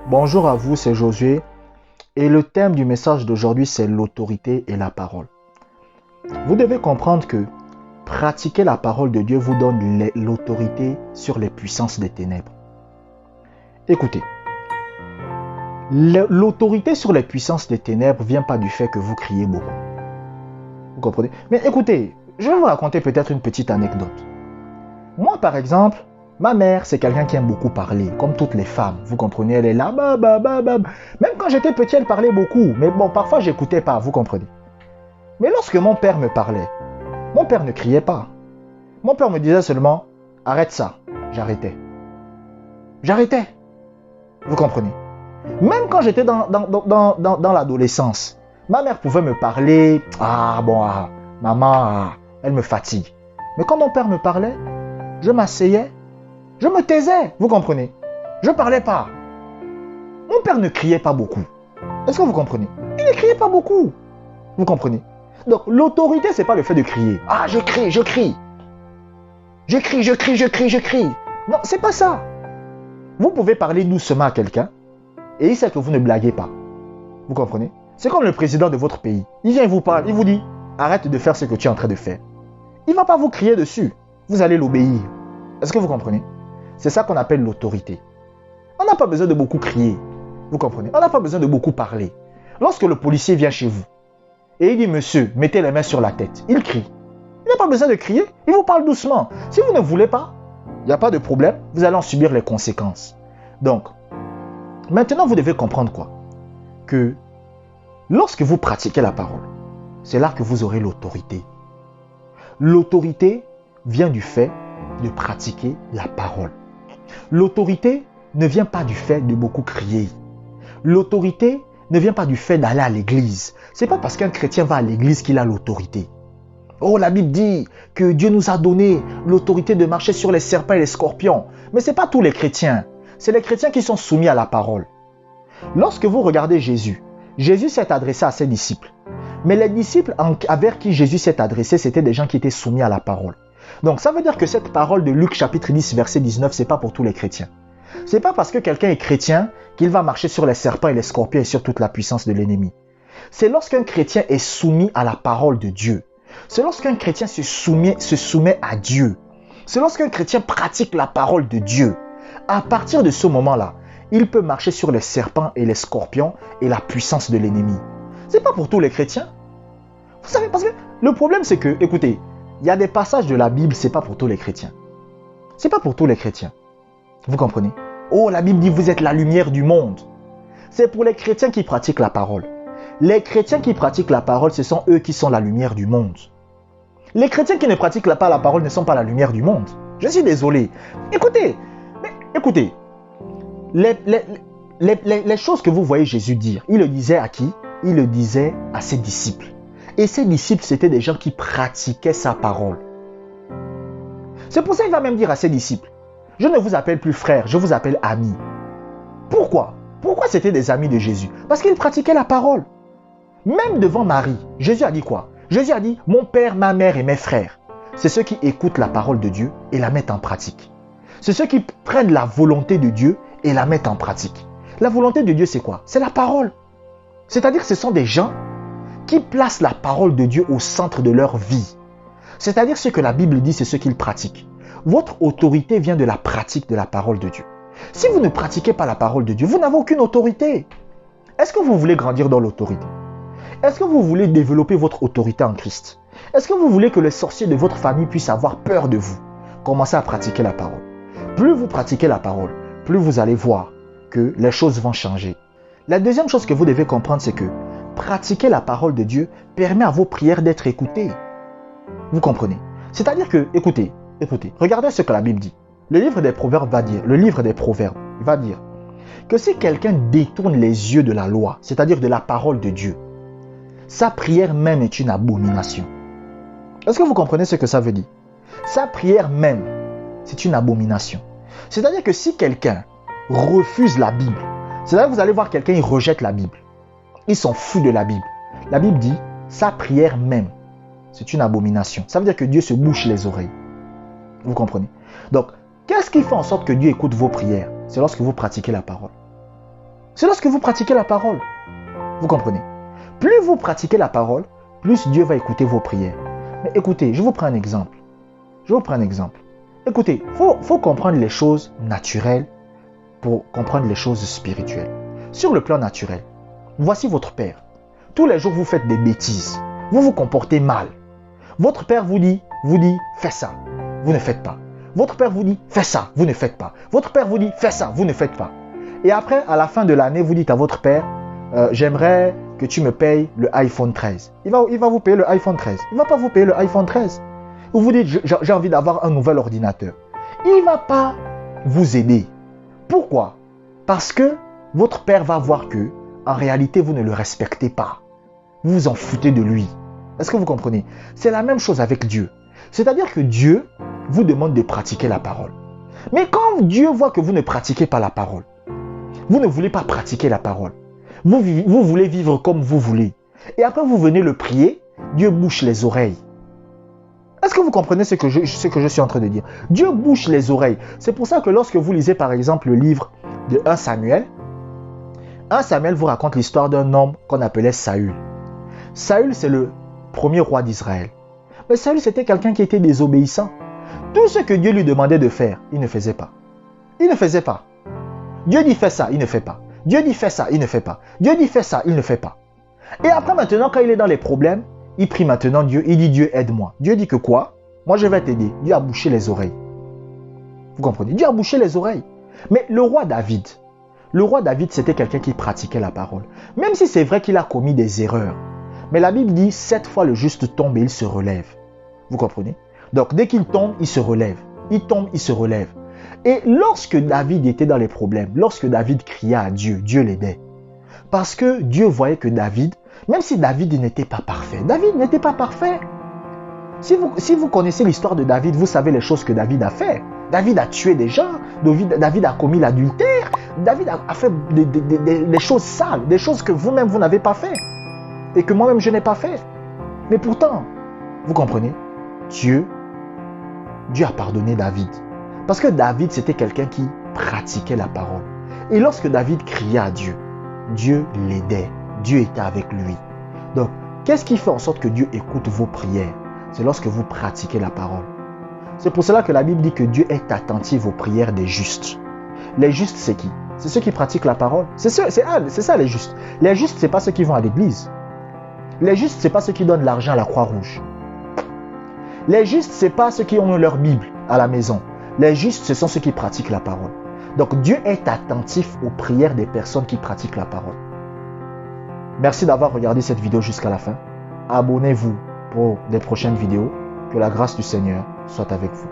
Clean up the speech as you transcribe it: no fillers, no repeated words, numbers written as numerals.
Bonjour à vous, c'est Josué et le thème du message d'aujourd'hui c'est l'autorité et la parole. Vous devez comprendre que pratiquer la parole de Dieu vous donne l'autorité sur les puissances des ténèbres. Écoutez, l'autorité sur les puissances des ténèbres ne vient pas du fait que vous criez beaucoup. Vous comprenez? Mais écoutez, je vais vous raconter peut-être une petite anecdote. Moi par exemple, ma mère, c'est quelqu'un qui aime beaucoup parler, comme toutes les femmes. Vous comprenez, elle est là, Même quand j'étais petit, elle parlait beaucoup. Mais bon, parfois, j'écoutais pas, vous comprenez. Mais lorsque mon père me parlait, mon père ne criait pas. Mon père me disait seulement, arrête ça. J'arrêtais. J'arrêtais. Vous comprenez. Même quand j'étais dans l'adolescence, ma mère pouvait me parler, maman, elle me fatigue. Mais quand mon père me parlait, je m'asseyais, je me taisais, vous comprenez. Je ne parlais pas. Mon père ne criait pas beaucoup. Est-ce que vous comprenez? Il ne criait pas beaucoup. Vous comprenez? Donc l'autorité, ce n'est pas le fait de crier. Ah, je crie. Je crie. Non, c'est pas ça. Vous pouvez parler doucement à quelqu'un et il sait que vous ne blaguez pas. Vous comprenez? C'est comme le président de votre pays. Il vient, il vous parle, il vous dit, arrête de faire ce que tu es en train de faire. Il ne va pas vous crier dessus. Vous allez l'obéir. Est-ce que vous comprenez? C'est ça qu'on appelle l'autorité. On n'a pas besoin de beaucoup crier. Vous comprenez? On n'a pas besoin de beaucoup parler. Lorsque le policier vient chez vous et il dit, monsieur, mettez les mains sur la tête, il crie. Il n'a pas besoin de crier, il vous parle doucement. Si vous ne voulez pas, il n'y a pas de problème, vous allez en subir les conséquences. Donc, maintenant vous devez comprendre quoi? Que lorsque vous pratiquez la parole, c'est là que vous aurez l'autorité. L'autorité vient du fait de pratiquer la parole. L'autorité ne vient pas du fait de beaucoup crier. L'autorité ne vient pas du fait d'aller à l'église. Ce n'est pas parce qu'un chrétien va à l'église qu'il a l'autorité. Oh, la Bible dit que Dieu nous a donné l'autorité de marcher sur les serpents et les scorpions. Mais ce n'est pas tous les chrétiens. C'est les chrétiens qui sont soumis à la parole. Lorsque vous regardez Jésus, Jésus s'est adressé à ses disciples. Mais les disciples envers qui Jésus s'est adressé, c'était des gens qui étaient soumis à la parole. Donc ça veut dire que cette parole de Luc chapitre 10 verset 19, ce n'est pas pour tous les chrétiens. Ce n'est pas parce que quelqu'un est chrétien qu'il va marcher sur les serpents et les scorpions et sur toute la puissance de l'ennemi. C'est lorsqu'un chrétien est soumis à la parole de Dieu. C'est lorsqu'un chrétien se soumet à Dieu. C'est lorsqu'un chrétien pratique la parole de Dieu. À partir de ce moment-là, il peut marcher sur les serpents et les scorpions et la puissance de l'ennemi. Ce n'est pas pour tous les chrétiens. Vous savez, parce que le problème c'est que, écoutez, il y a des passages de la Bible, ce n'est pas pour tous les chrétiens. Ce n'est pas pour tous les chrétiens. Vous comprenez? Oh, la Bible dit vous êtes la lumière du monde. C'est pour les chrétiens qui pratiquent la parole. Les chrétiens qui pratiquent la parole, ce sont eux qui sont la lumière du monde. Les chrétiens qui ne pratiquent pas la parole ne sont pas la lumière du monde. Je suis désolé. Écoutez, les choses que vous voyez Jésus dire, il le disait à qui? Il le disait à ses disciples. Et ses disciples, c'était des gens qui pratiquaient sa parole. C'est pour ça qu'il va même dire à ses disciples, je ne vous appelle plus frères, je vous appelle amis. Pourquoi? Pourquoi c'était des amis de Jésus? Parce qu'ils pratiquaient la parole. Même devant Marie, Jésus a dit quoi? Jésus a dit, mon père, ma mère et mes frères. C'est ceux qui écoutent la parole de Dieu et la mettent en pratique. C'est ceux qui prennent la volonté de Dieu et la mettent en pratique. La volonté de Dieu, c'est quoi? C'est la parole. C'est-à-dire que ce sont des gens qui placent la parole de Dieu au centre de leur vie. C'est-à-dire ce que la Bible dit, c'est ce qu'ils pratiquent. Votre autorité vient de la pratique de la parole de Dieu. Si vous ne pratiquez pas la parole de Dieu, vous n'avez aucune autorité. Est-ce que vous voulez grandir dans l'autorité? Est-ce que vous voulez développer votre autorité en Christ? Est-ce que vous voulez que les sorciers de votre famille puissent avoir peur de vous? Commencez à pratiquer la parole. Plus vous pratiquez la parole, plus vous allez voir que les choses vont changer. La deuxième chose que vous devez comprendre, c'est que pratiquer la parole de Dieu permet à vos prières d'être écoutées. Vous comprenez? C'est-à-dire que, écoutez, regardez ce que la Bible dit. Le livre des Proverbes va dire que si quelqu'un détourne les yeux de la loi, c'est-à-dire de la parole de Dieu, sa prière même est une abomination. Est-ce que vous comprenez ce que ça veut dire? Sa prière même, c'est une abomination. C'est-à-dire que si quelqu'un refuse la Bible, c'est-à-dire que vous allez voir quelqu'un, il rejette la Bible. Il s'en fout de la Bible. La Bible dit, sa prière même, c'est une abomination. Ça veut dire que Dieu se bouche les oreilles. Vous comprenez? Donc, qu'est-ce qui fait en sorte que Dieu écoute vos prières? C'est lorsque vous pratiquez la parole. C'est lorsque vous pratiquez la parole. Vous comprenez? Plus vous pratiquez la parole, plus Dieu va écouter vos prières. Mais écoutez, je vous prends un exemple. Écoutez, il faut comprendre les choses naturelles pour comprendre les choses spirituelles. Sur le plan naturel, voici votre père. Tous les jours, vous faites des bêtises. Vous vous comportez mal. Votre père vous dit, fais ça. Vous ne faites pas. Votre père vous dit, fais ça. Vous ne faites pas. Votre père vous dit, fais ça. Vous ne faites pas. Et après, à la fin de l'année, vous dites à votre père, j'aimerais que tu me payes le iPhone 13. Il va vous payer le iPhone 13. Il ne va pas vous payer le iPhone 13. Ou vous dites, j'ai envie d'avoir un nouvel ordinateur. Il ne va pas vous aider. Pourquoi? Parce que votre père va voir que, en réalité, vous ne le respectez pas. Vous vous en foutez de lui. Est-ce que vous comprenez? C'est la même chose avec Dieu. C'est-à-dire que Dieu vous demande de pratiquer la parole. Mais quand Dieu voit que vous ne pratiquez pas la parole, vous ne voulez pas pratiquer la parole, vous voulez vivre comme vous voulez, et après vous venez le prier, Dieu bouche les oreilles. Est-ce que vous comprenez ce que je suis en train de dire? Dieu bouche les oreilles. C'est pour ça que lorsque vous lisez par exemple le livre de 1 Samuel vous raconte l'histoire d'un homme qu'on appelait Saül. Saül, c'est le premier roi d'Israël. Mais Saül, c'était quelqu'un qui était désobéissant. Tout ce que Dieu lui demandait de faire, il ne faisait pas. Il ne faisait pas. Dieu dit fais ça, il ne fait pas. Dieu dit fais ça, il ne fait pas. Dieu dit fais ça, il ne fait pas. Et après maintenant, quand il est dans les problèmes, il prie maintenant Dieu, il dit Dieu aide-moi. Dieu dit que quoi? Moi je vais t'aider. Dieu a bouché les oreilles. Vous comprenez? Dieu a bouché les oreilles. Mais le roi David c'était quelqu'un qui pratiquait la parole. Même si c'est vrai qu'il a commis des erreurs. Mais la Bible dit 7 fois le juste tombe et il se relève. Vous comprenez? Donc dès qu'il tombe, il se relève. Il tombe, il se relève. Et lorsque David était dans les problèmes, lorsque David criait à Dieu, Dieu l'aidait. Parce que Dieu voyait que David, même si David n'était pas parfait, David n'était pas parfait. Si vous connaissez l'histoire de David, vous savez les choses que David a fait. David a tué des gens, David a commis l'adultère, David a fait des choses sales, des choses que vous-même vous n'avez pas fait et que moi-même je n'ai pas fait. Mais pourtant, vous comprenez, Dieu a pardonné David. Parce que David, c'était quelqu'un qui pratiquait la parole. Et lorsque David criait à Dieu, Dieu l'aidait. Dieu était avec lui. Donc, qu'est-ce qui fait en sorte que Dieu écoute vos prières? C'est lorsque vous pratiquez la parole. C'est pour cela que la Bible dit que Dieu est attentif aux prières des justes. Les justes, c'est qui? C'est ceux qui pratiquent la parole. C'est ça les justes. Les justes, ce n'est pas ceux qui vont à l'église. Les justes, ce n'est pas ceux qui donnent l'argent à la Croix-Rouge. Les justes, ce n'est pas ceux qui ont leur Bible à la maison. Les justes, ce sont ceux qui pratiquent la parole. Donc Dieu est attentif aux prières des personnes qui pratiquent la parole. Merci d'avoir regardé cette vidéo jusqu'à la fin. Abonnez-vous pour des prochaines vidéos. Que la grâce du Seigneur soit avec vous.